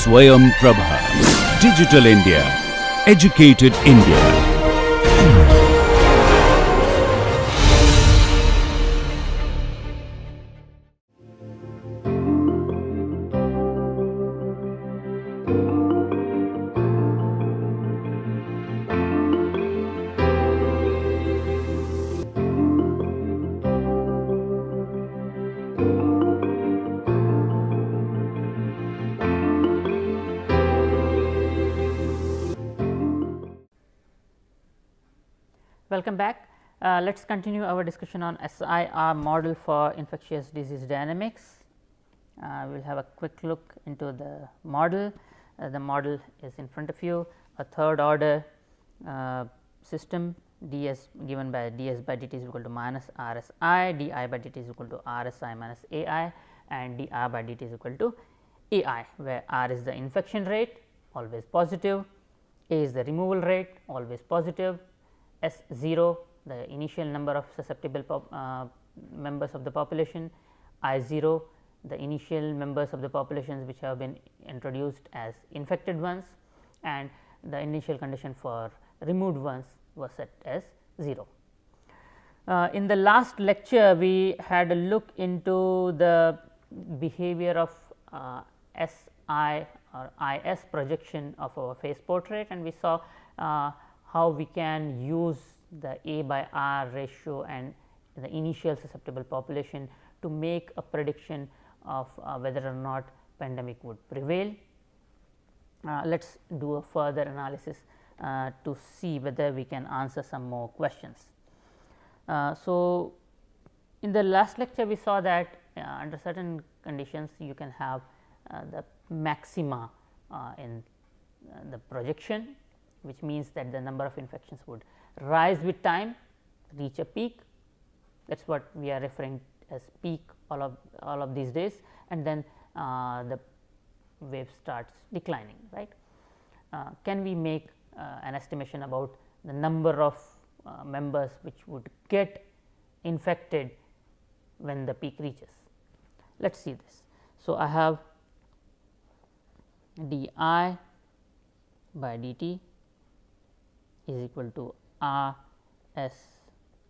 Swayam Prabha. Digital India. Educated India. Welcome back. Let us continue our discussion on SIR model for infectious disease dynamics. We will have a quick look into the model. The model is in front of you, a third order system ds given by ds by dt is equal to minus RSI, di by dt is equal to RSI minus AI, and dr by dt is equal to AI, where R is the infection rate, always positive, A is the removal rate, always positive, S 0 the initial number of susceptible members of the population, I 0 the initial members of the populations which have been introduced as infected ones, and the initial condition for removed ones was set as 0. In the last lecture we had a look into the behavior of SI or IS projection of our phase portrait, and we saw how we can use the A by R ratio and the initial susceptible population to make a prediction of whether or not pandemic would prevail. Let us do a further analysis to see whether we can answer some more questions. So, in the last lecture we saw that under certain conditions you can have the maxima in the projection, which means that the number of infections would rise with time, reach a peak. That is what we are referring as peak all of these days, and then the wave starts declining, right. Can we make an estimation about the number of members which would get infected when the peak reaches? Let us see this. So, I have d I by dt is equal to R S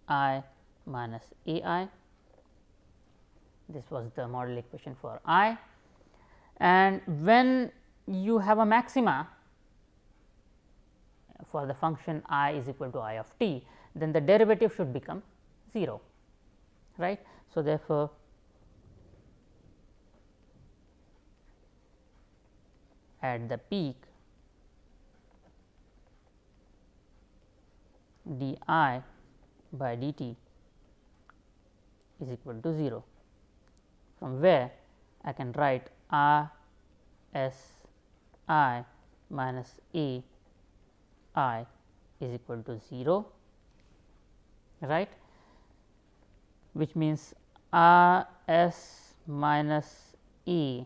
I minus A I. This was the model equation for I, and when you have a maxima for the function I is equal to I of t, then the derivative should become 0, right. So, therefore, at the peak d I by dt is equal to 0, from where I can write R S I minus A I is equal to 0, right, which means R S minus A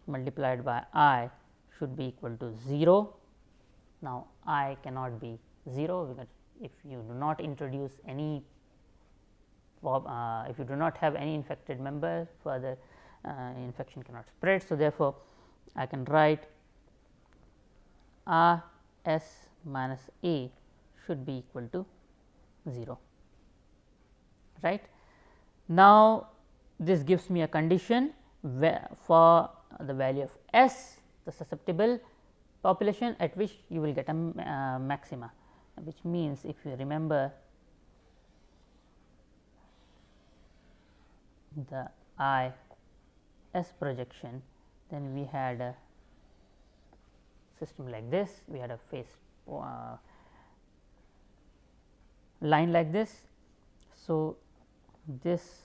multiplied by I should be equal to 0. Now, I cannot be 0, because if you do not introduce any if you do not have any infected member, further infection cannot spread. So, therefore, I can write R S minus A should be equal to 0, right. Now, this gives me a condition where for the value of S, the susceptible population, at which you will get a maxima, which means if you remember the I S projection, then we had a system like this, we had a phase line like this. So, this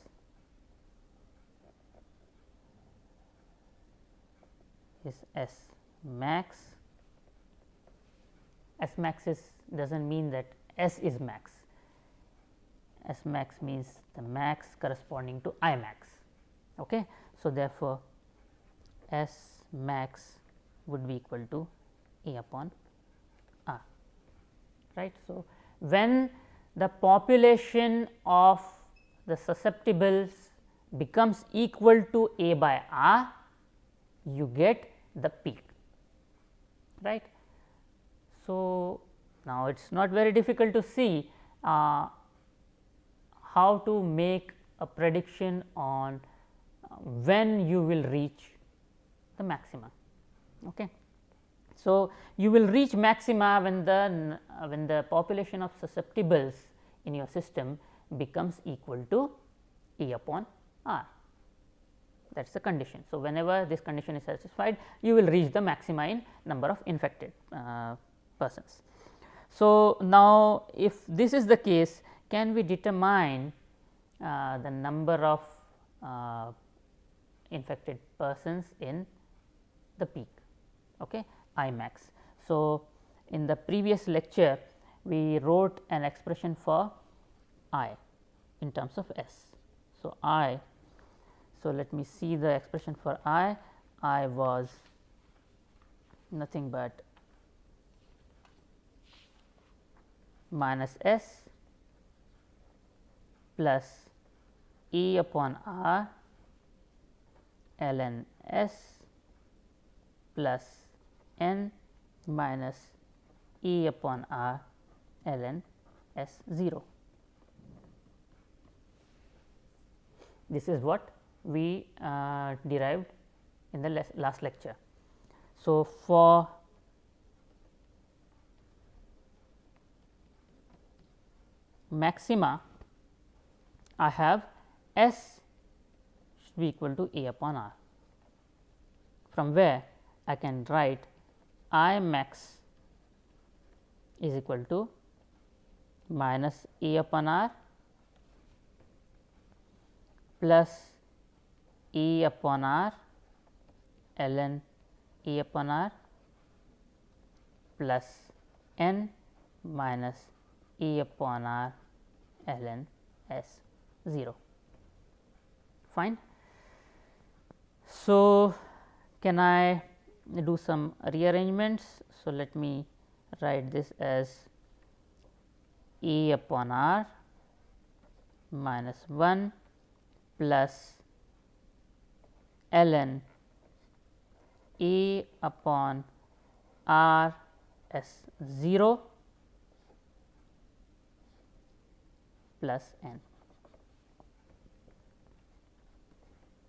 is S max. S max is does not mean that S is max. S max means the max corresponding to I max. Okay. So, therefore, S max would be equal to A upon R, right. So, when the population of the susceptibles becomes equal to A by R, you get the peak, right. So, now it is not very difficult to see how to make a prediction on when you will reach the maxima. Okay. So, you will reach maxima when the population of susceptibles in your system becomes equal to E upon R, that is the condition. So, whenever this condition is satisfied, you will reach the maxima in number of infected persons. So, now if this is the case, can we determine the number of infected persons in the peak, okay, I max. So, in the previous lecture we wrote an expression for I in terms of S. So, so let me see the expression for I was nothing but minus S plus E upon R ln S plus n minus E upon R ln S 0. This is what we derived in the last lecture. So, for maxima, I have S should be equal to A upon R, from where I can write I max is equal to minus A upon R plus E upon R ln E upon R plus n minus E upon R ln S 0. Fine. So, can I do some rearrangements? So, let me write this as E upon R minus 1 plus ln E upon R S 0 plus n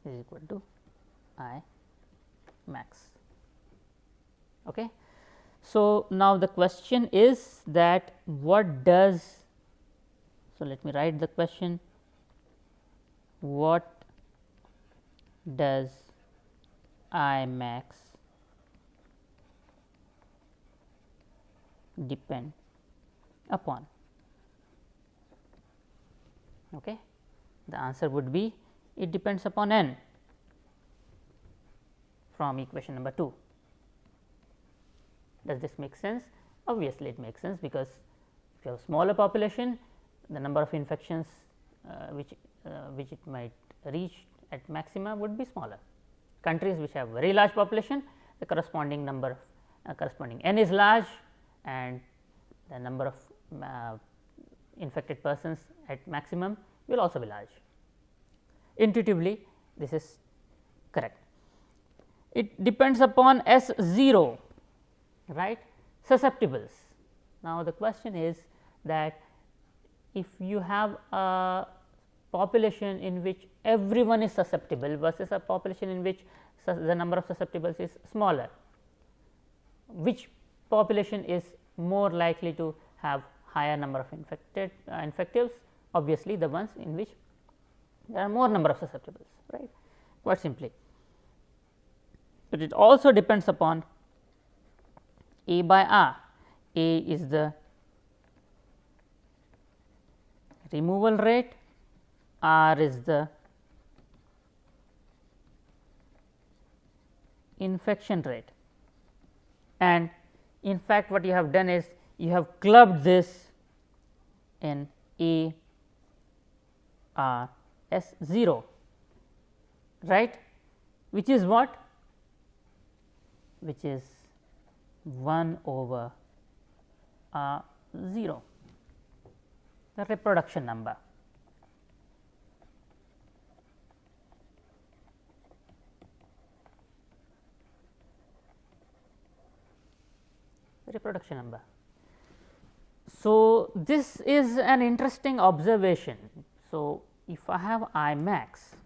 is equal to I max. Okay. So, now the question is that what does, so let me write the question, what does I max depend upon? Okay. The answer would be it depends upon n from equation number 2. Does this make sense? Obviously, it makes sense, because if you have a smaller population, the number of infections which it might reach at maxima would be smaller. Countries which have very large population, the corresponding number of corresponding n is large, and the number of infected persons at maximum will also be large. Intuitively, this is correct. It depends upon S 0, right, susceptibles. Now, the question is that if you have a population in which everyone is susceptible versus a population in which the number of susceptibles is smaller, which population is more likely to have higher number of infectives? Obviously, the ones in which there are more number of susceptibles, right, quite simply. But it also depends upon A by R. A is the removal rate, R is the infection rate, and in fact, what you have done is you have clubbed this in A R S 0, right, which is what? Which is 1 over R 0, the reproduction number. reproduction number. So, this is an interesting observation. So, if I have I max,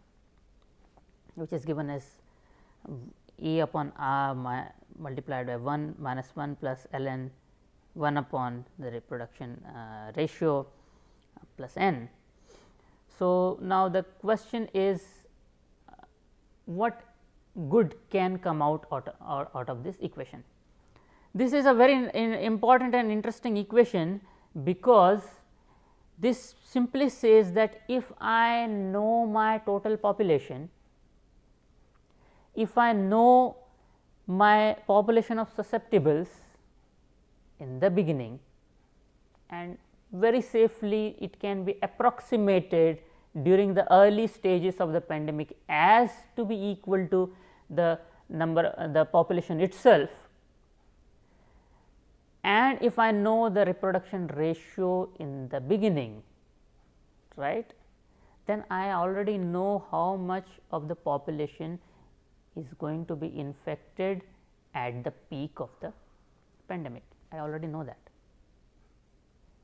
which is given as A upon R multiplied by 1 minus 1 plus ln 1 upon the reproduction ratio plus n. So, now the question is what good can come out of this equation. This is a very important and interesting equation, because this simply says that if I know my total population, if I know my population of susceptibles in the beginning, and very safely it can be approximated during the early stages of the pandemic as to be equal to the the population itself, and if I know the reproduction ratio in the beginning, right, then I already know how much of the population is going to be infected at the peak of the pandemic. I already know that.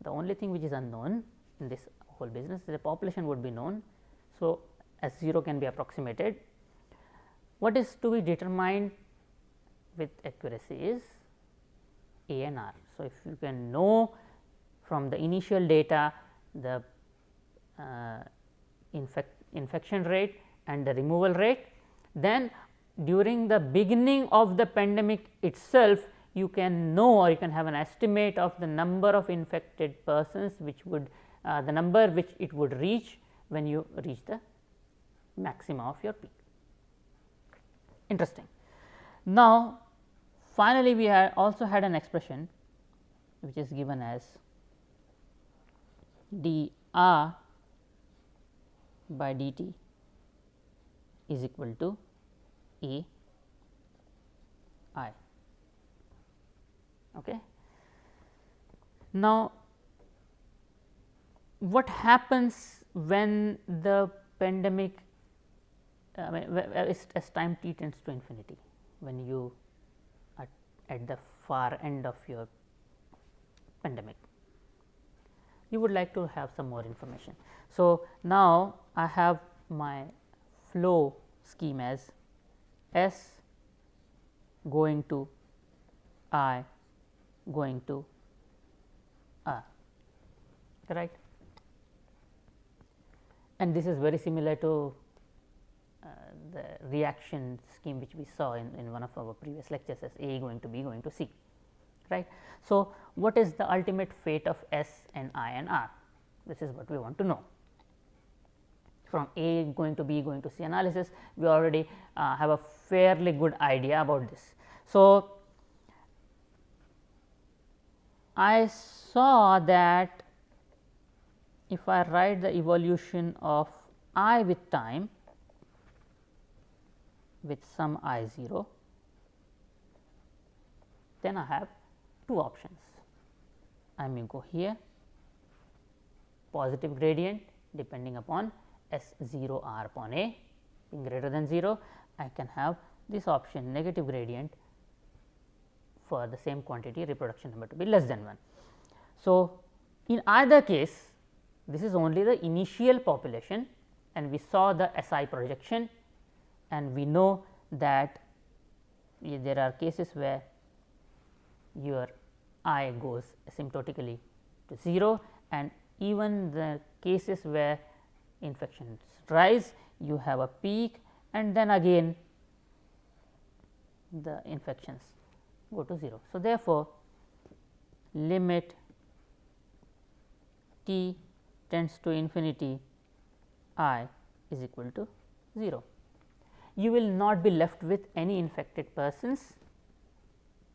The only thing which is unknown in this whole business is the population would be known. So, as 0 can be approximated. What is to be determined with accuracy is A and R. So, if you can know from the initial data the infection rate and the removal rate, then during the beginning of the pandemic itself you can know, or you can have an estimate of the number of infected persons which would the number which it would reach when you reach the maxima of your peak. Interesting. Now, finally, we also had an expression which is given as dr by dt is equal to A I. Okay. Now, what happens when the pandemic as time t tends to infinity, when you are at the far end of your pandemic? You would like to have some more information. So, now I have my flow scheme as S going to I going to R, correct, and this is very similar to the reaction scheme which we saw in one of our previous lectures as A going to B going to C, right. So, what is the ultimate fate of S and I and R? This is what we want to know. From A going to B going to C analysis, we already have a fairly good idea about this. So, I saw that if I write the evolution of I with time with some I 0, then I have two options. I may go here, positive gradient depending upon S 0 R upon A being greater than 0. I can have this option negative gradient for the same quantity reproduction number to be less than 1. So, in either case this is only the initial population, and we saw the SI projection, and we know that there are cases where your I goes asymptotically to 0, and even the cases where infections rise, you have a peak and then again the infections go to 0. So, therefore, limit t tends to infinity I is equal to 0. You will not be left with any infected persons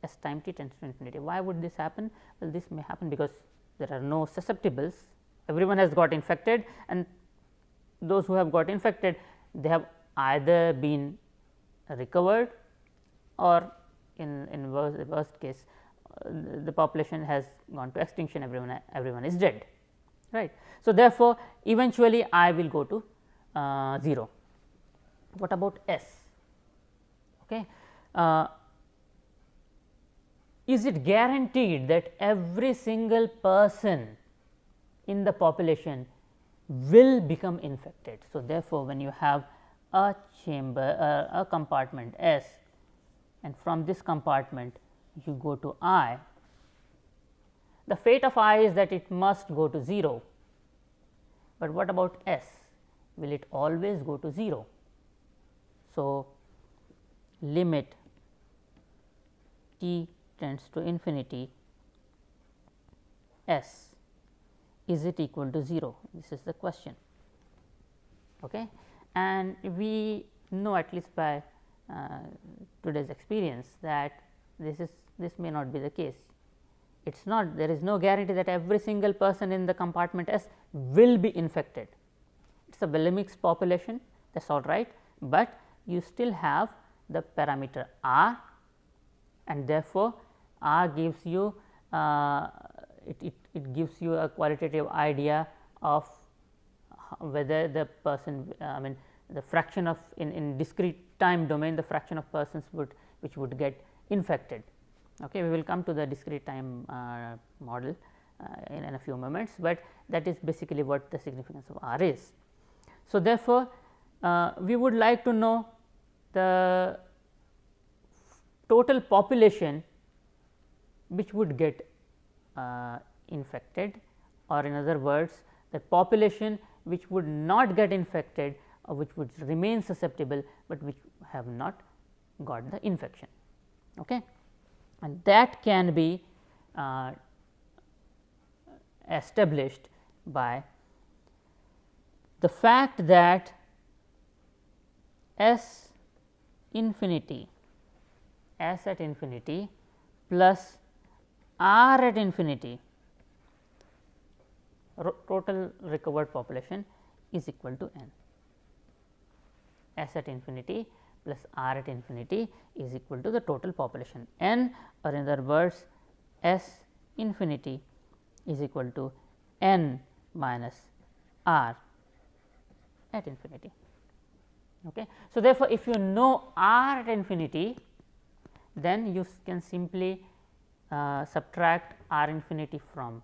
as time t tends to infinity. Why would this happen? Well, this may happen because there are no susceptibles, everyone has got infected, and those who have got infected, they have either been recovered or in worst case the population has gone to extinction, everyone is dead, right. So, therefore, eventually I will go to 0. What about S? Okay. is it guaranteed that every single person in the population will become infected. So, therefore, when you have a chamber, a compartment S, and from this compartment you go to I, the fate of I is that it must go to 0, but what about S? Will it always go to 0? So, limit t tends to infinity S, is it equal to 0? This is the question. Okay. And we know, at least by today's experience, that this may not be the case. It is not, there is no guarantee that every single person in the compartment S will be infected. It is a well mixed population, that is all right, but you still have the parameter R, and therefore, R gives you it gives you a qualitative idea of whether the person, I mean the fraction of in discrete time domain, the fraction of persons which would get infected. Okay. We will come to the discrete time model in a few moments, but that is basically what the significance of R is. So, therefore, we would like to know the total population which would get infected, or in other words, the population which would not get infected or which would remain susceptible, but which have not got the infection. Okay. And that can be established by the fact that S infinity, S at infinity plus R at infinity, total recovered population, is equal to n. S at infinity plus R at infinity is equal to the total population n, or in other words, S infinity is equal to n minus R at infinity. Okay. So, therefore, if you know R at infinity, then you can simply subtract R infinity from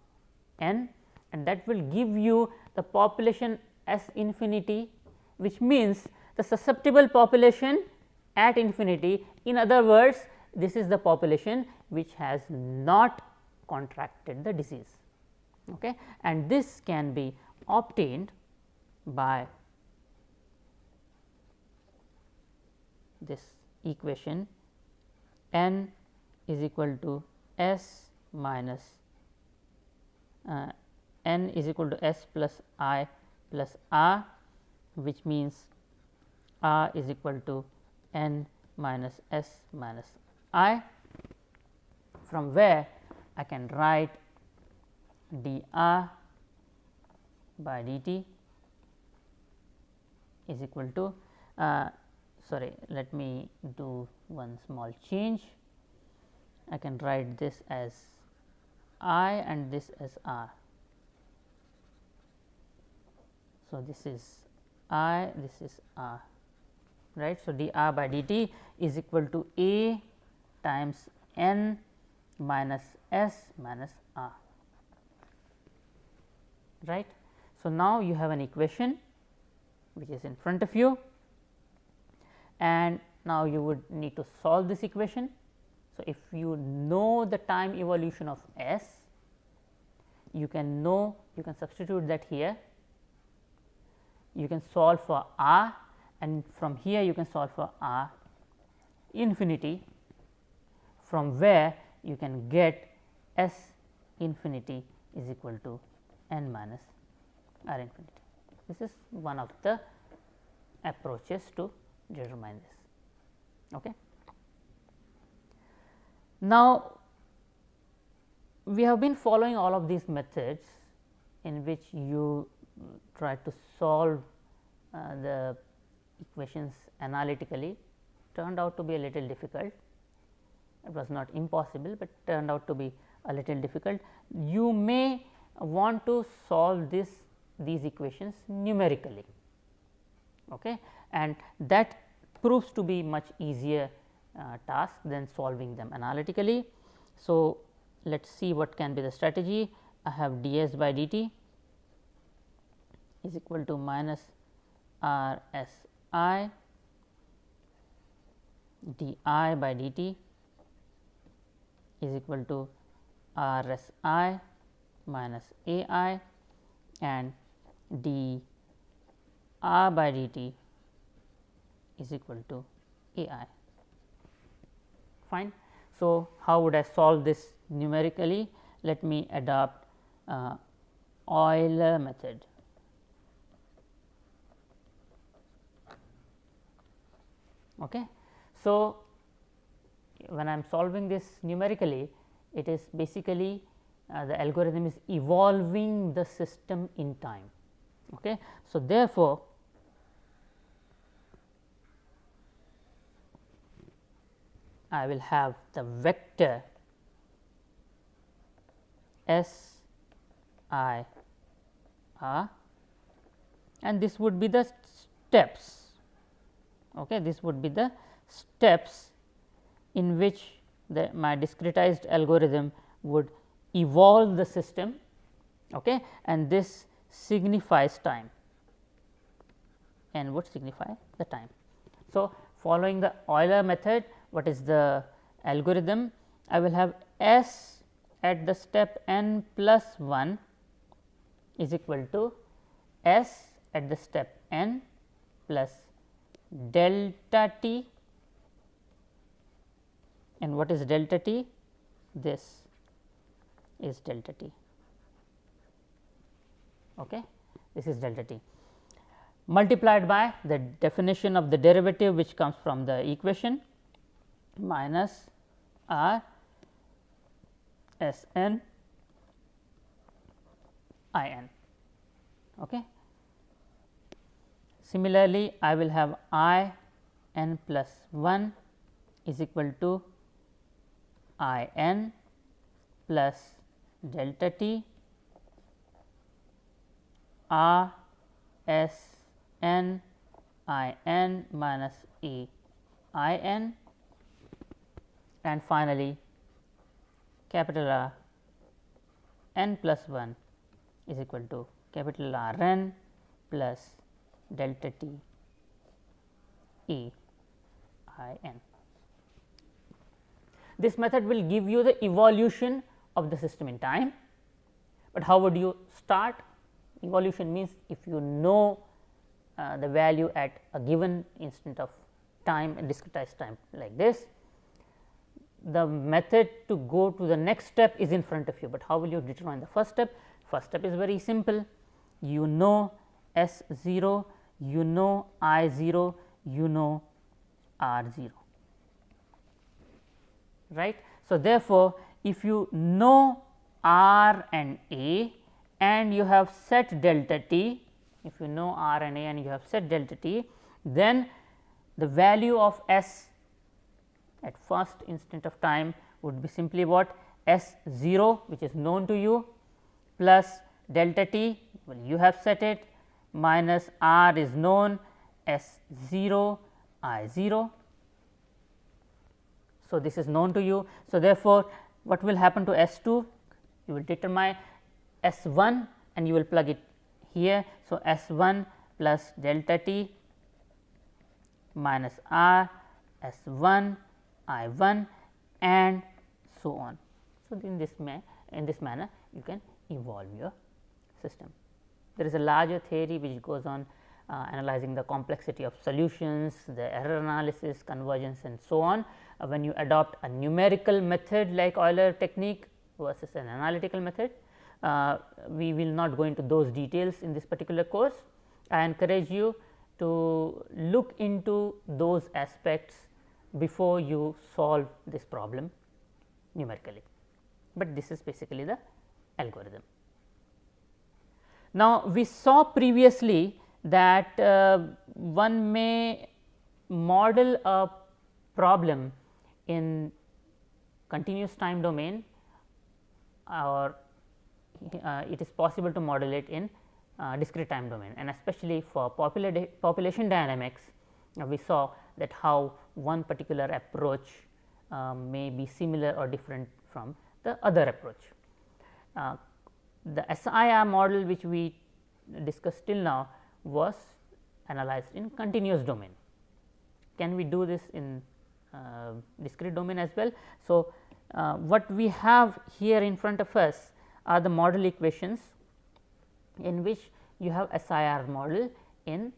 n, and that will give you the population S infinity, which means the susceptible population at infinity. In other words, this is the population which has not contracted the disease. Okay. And this can be obtained by this equation n is equal to S minus n is equal to S plus I plus R, which means R is equal to n minus S minus I, from where I can write dr by dt is equal to sorry, let me do one small change. I can write this as I and this as R. So, this is I, this is R, right. So, dr by dt is equal to A times n minus S minus R, right. So, now you have an equation which is in front of you, and now you would need to solve this equation. So, if you know the time evolution of S, you can substitute that here, you can solve for R, and from here you can solve for R infinity, from where you can get S infinity is equal to n minus R infinity. This is one of the approaches to determine this. Okay. Now, we have been following all of these methods in which you try to solve the equations analytically. Turned out to be a little difficult. It was not impossible, but turned out to be a little difficult. You may want to solve these equations numerically, okay, and that proves to be much easier task than solving them analytically. So, let us see what can be the strategy. I have ds by dt is equal to minus r s I d I by dt is equal to r s I minus a I, and d r by dt is equal to a I. Fine. So, how would I solve this numerically? Let me adopt Euler method. Okay. So, when I am solving this numerically, it is basically the algorithm is evolving the system in time. Okay. So, therefore, I will have the vector S I R, and this would be the steps. Okay, this would be the steps in which my discretized algorithm would evolve the system, okay, and this signifies time and would signify the time. So, following the Euler method, what is the algorithm? I will have S at the step n plus 1 is equal to S at the step n plus delta t, and what is delta t? This is delta t. Okay. This is delta t multiplied by the definition of the derivative which comes from the equation minus r s n I n. Okay. Similarly, I will have I n plus 1 is equal to I n plus delta t r s n I n minus e I n, and finally, capital R n plus 1 is equal to capital R n plus delta t e I n. This method will give you the evolution of the system in time, but how would you start? Evolution means if you know the value at a given instant of time, a discretized time like this, the method to go to the next step is in front of you, but how will you determine the first step? First step is very simple. You know S 0, you know I 0, you know R 0, right. So, therefore, if you know R and A and you have set delta t, if you know R and A and you have set delta t, then the value of S at first instant of time would be simply what? S 0, which is known to you, plus delta t, well, you have set it, minus R is known, S 0 I 0. So, this is known to you. So, therefore, what will happen to S 2? You will determine S 1 and you will plug it here. So, S 1 plus delta t minus R S 1 I 1 and so on. So, in this manner you can evolve your system. There is a larger theory which goes on analyzing the complexity of solutions, the error analysis, convergence and so on. When you adopt a numerical method like Euler technique versus an analytical method, we will not go into those details in this particular course. I encourage you to look into those aspects before you solve this problem numerically, but this is basically the algorithm. Now, we saw previously that one may model a problem in continuous time domain, or it is possible to model it in discrete time domain, and especially for population dynamics, we saw that how one particular approach may be similar or different from the other approach. The SIR model which we discussed till now was analyzed in continuous domain. Can we do this in discrete domain as well? So, what we have here in front of us are the model equations in which you have SIR model in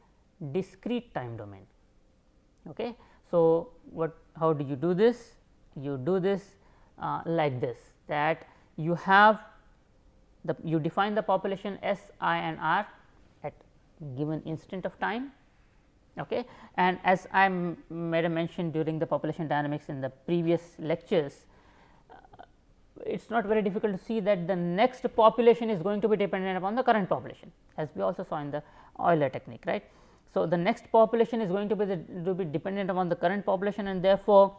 discrete time domain. Okay. So, how do you do this? You do this like this, that you have you define the population S, I and R at given instant of time, okay. And as I made a mention during the population dynamics in the previous lectures, it is not very difficult to see that the next population is going to be dependent upon the current population, as we also saw in the Euler technique, right. So, the next population is going to be dependent upon the current population, and therefore,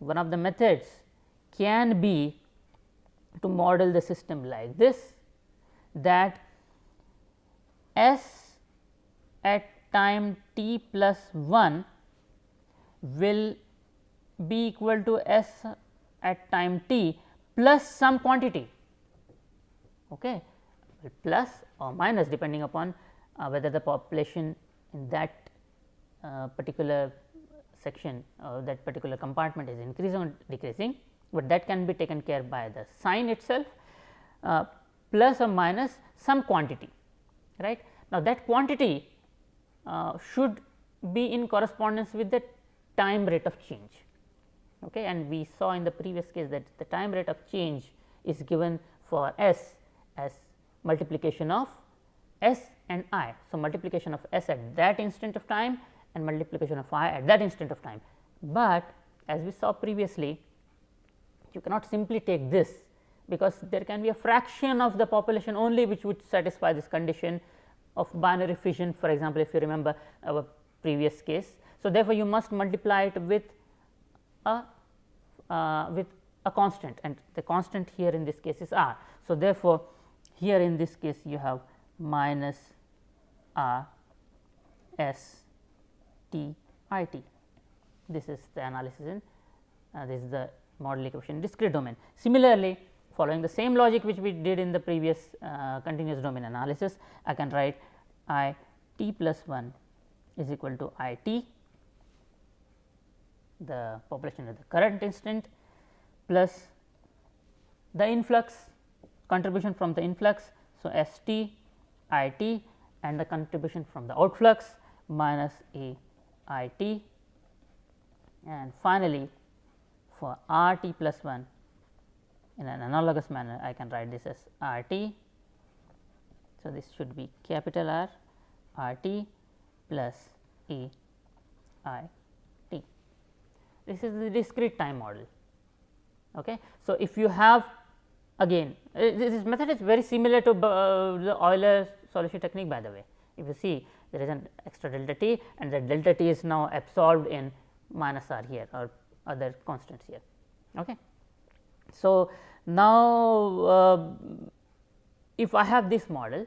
one of the methods can be to model the system like this, that S at time t plus 1 will be equal to S at time t plus some quantity, okay, plus or minus depending upon whether the population in that particular section or that particular compartment is increasing or decreasing, but that can be taken care by the sign itself, plus or minus some quantity, right. Now, that quantity should be in correspondence with the time rate of change, okay. And we saw in the previous case that the time rate of change is given for S as multiplication of S and I. So, multiplication of S at that instant of time and multiplication of I at that instant of time, but as we saw previously, you cannot simply take this, because there can be a fraction of the population only which would satisfy this condition of binary fission, for example, if you remember our previous case. So, therefore, you must multiply it with a constant, and the constant here in this case is R. So, therefore, here in this case you have minus R S T I T. This is the analysis in this is the model equation in discrete domain. Similarly, following the same logic which we did in the previous continuous domain analysis, I can write I t plus 1 is equal to I t, the population at the current instant, plus the influx, contribution from the influx. So, S t I t and the contribution from the outflux minus A I t, and finally, for R t plus 1 in an analogous manner, I can write this as R t. So, this should be capital R t plus A I t. This is the discrete time model. Okay. So, if you have again this method is very similar to the Euler solution technique, by the way. If you see, there is an extra delta t and the delta t is now absorbed in minus r here or other constants here. Okay. So, now if I have this model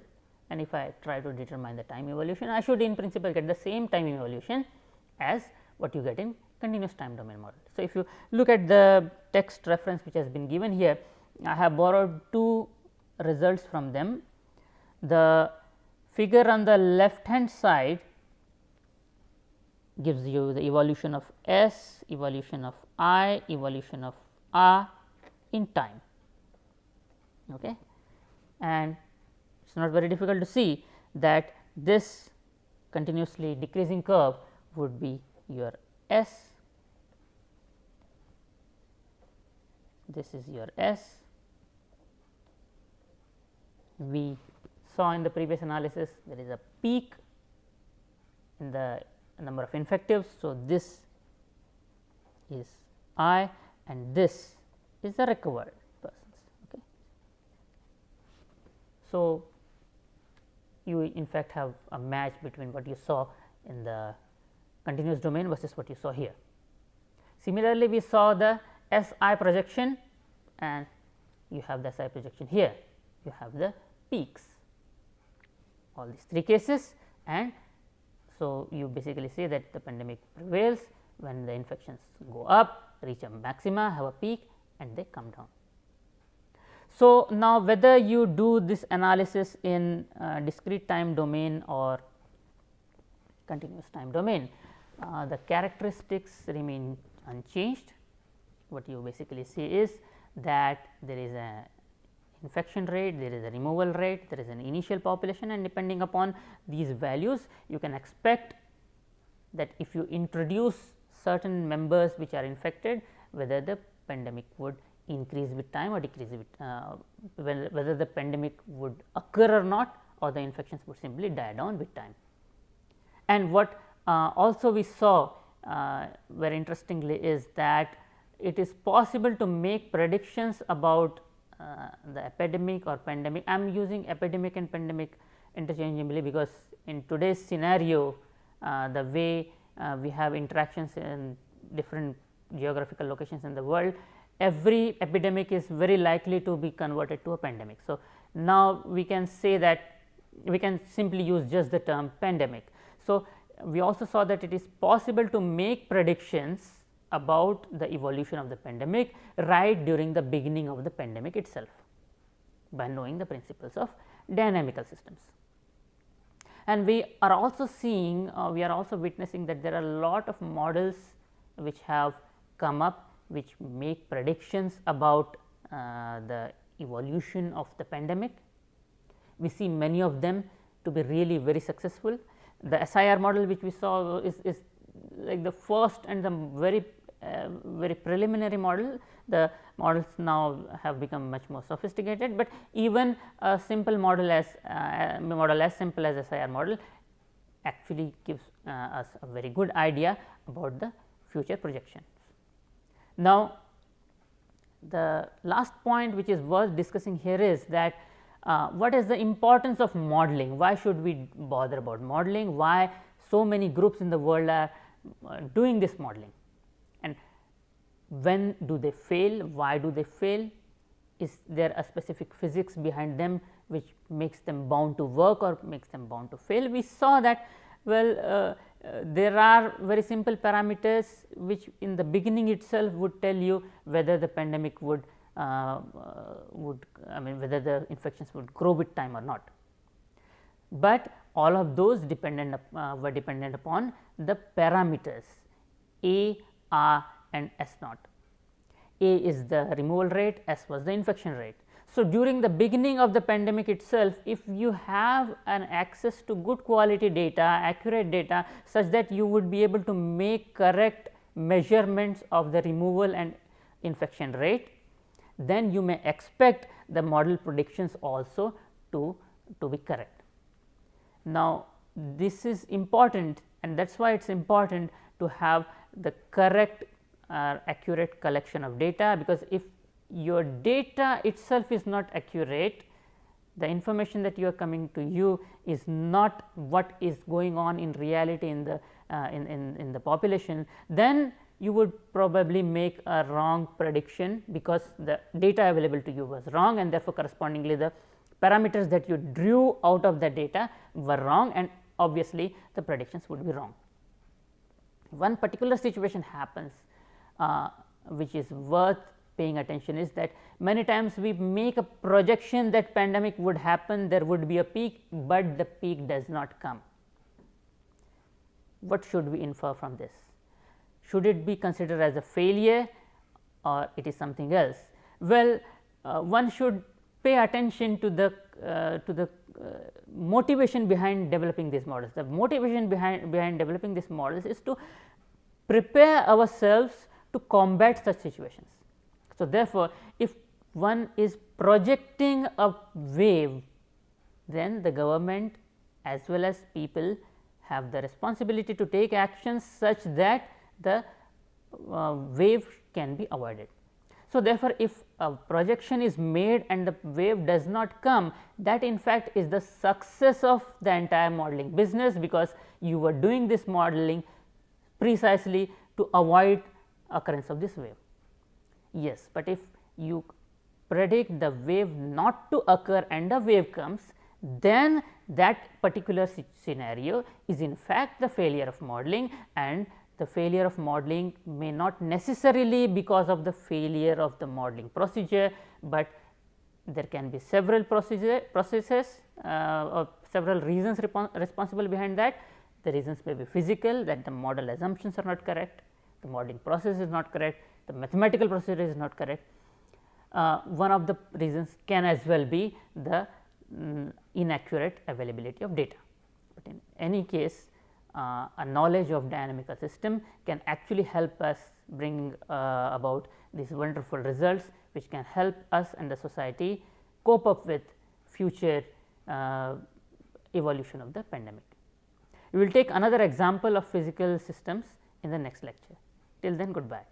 and if I try to determine the time evolution, I should in principle get the same time evolution as what you get in continuous time domain model. So, if you look at the text reference which has been given here, I have borrowed two results from them. The figure on the left hand side gives you the evolution of S, evolution of I, evolution of R in time, okay. And it is not very difficult to see that this continuously decreasing curve would be your S, this is your S. We saw in the previous analysis there is a peak in the number of infectives. So, this is I and this is the recovered persons. Okay. So, you in fact have a match between what you saw in the continuous domain versus what you saw here. Similarly, we saw the S I projection and you have the S I projection here, you have the peaks, all these three cases, and so you basically say that the pandemic prevails when the infections go up, reach a maxima, have a peak and they come down. So, now whether you do this analysis in discrete time domain or continuous time domain, the characteristics remain unchanged. What you basically see is that there is a infection rate, there is a removal rate, there is an initial population, and depending upon these values you can expect that if you introduce certain members which are infected, whether the pandemic would increase with time or decrease with whether the pandemic would occur or not, or the infections would simply die down with time. And what also we saw very interestingly is that it is possible to make predictions about the epidemic or pandemic. I am using epidemic and pandemic interchangeably because in today's scenario the way we have interactions in different geographical locations in the world, every epidemic is very likely to be converted to a pandemic. So, now we can say that we can simply use just the term pandemic. So, we also saw that it is possible to make predictions about the evolution of the pandemic right during the beginning of the pandemic itself by knowing the principles of dynamical systems. And we are also seeing, we are also witnessing that there are a lot of models which have come up which make predictions about the evolution of the pandemic. We see many of them to be really very successful. The SIR model which we saw is like the first and the very preliminary model. The models now have become much more sophisticated, but even a simple model as simple as SIR model actually gives us a very good idea about the future projections. Now, the last point which is worth discussing here is that what is the importance of modeling? Why should we bother about modeling? Why so many groups in the world are doing this modeling, and when do they fail? Why do they fail? Is there a specific physics behind them which makes them bound to work or makes them bound to fail? We saw that there are very simple parameters which in the beginning itself would tell you whether the pandemic would whether the infections would grow with time or not. But all of those were dependent upon the parameters A, R and S naught. A is the removal rate, S was the infection rate. So, during the beginning of the pandemic itself, if you have an access to good quality data, accurate data such that you would be able to make correct measurements of the removal and infection rate, then you may expect the model predictions also to be correct. Now, this is important, and that is why it is important to have the correct accurate collection of data, because if your data itself is not accurate, the information that you are coming to you is not what is going on in reality in the population, then you would probably make a wrong prediction because the data available to you was wrong, and therefore, correspondingly the parameters that you drew out of the data were wrong, and obviously the predictions would be wrong. One particular situation happens which is worth paying attention is that many times we make a projection that pandemic would happen, there would be a peak, but the peak does not come. What should we infer from this? Should it be considered as a failure or it is something else? Well, one should pay attention to the motivation behind developing these models. The motivation behind developing these models is to prepare ourselves to combat such situations. So, therefore, if one is projecting a wave, then the government as well as people have the responsibility to take actions such that the wave can be avoided. So, therefore, if a projection is made and the wave does not come, that in fact is the success of the entire modeling business, because you were doing this modeling precisely to avoid occurrence of this wave. Yes, but if you predict the wave not to occur and a wave comes, then that particular scenario is in fact the failure of modeling, and the failure of modeling may not necessarily because of the failure of the modeling procedure, but there can be several processes or several reasons responsible behind that. The reasons may be physical, that the model assumptions are not correct, the modeling process is not correct, the mathematical procedure is not correct. One of the reasons can as well be the inaccurate availability of data, but in any case a knowledge of dynamical system can actually help us bring about these wonderful results, which can help us and the society cope up with future evolution of the pandemic. We will take another example of physical systems in the next lecture. Till then, goodbye.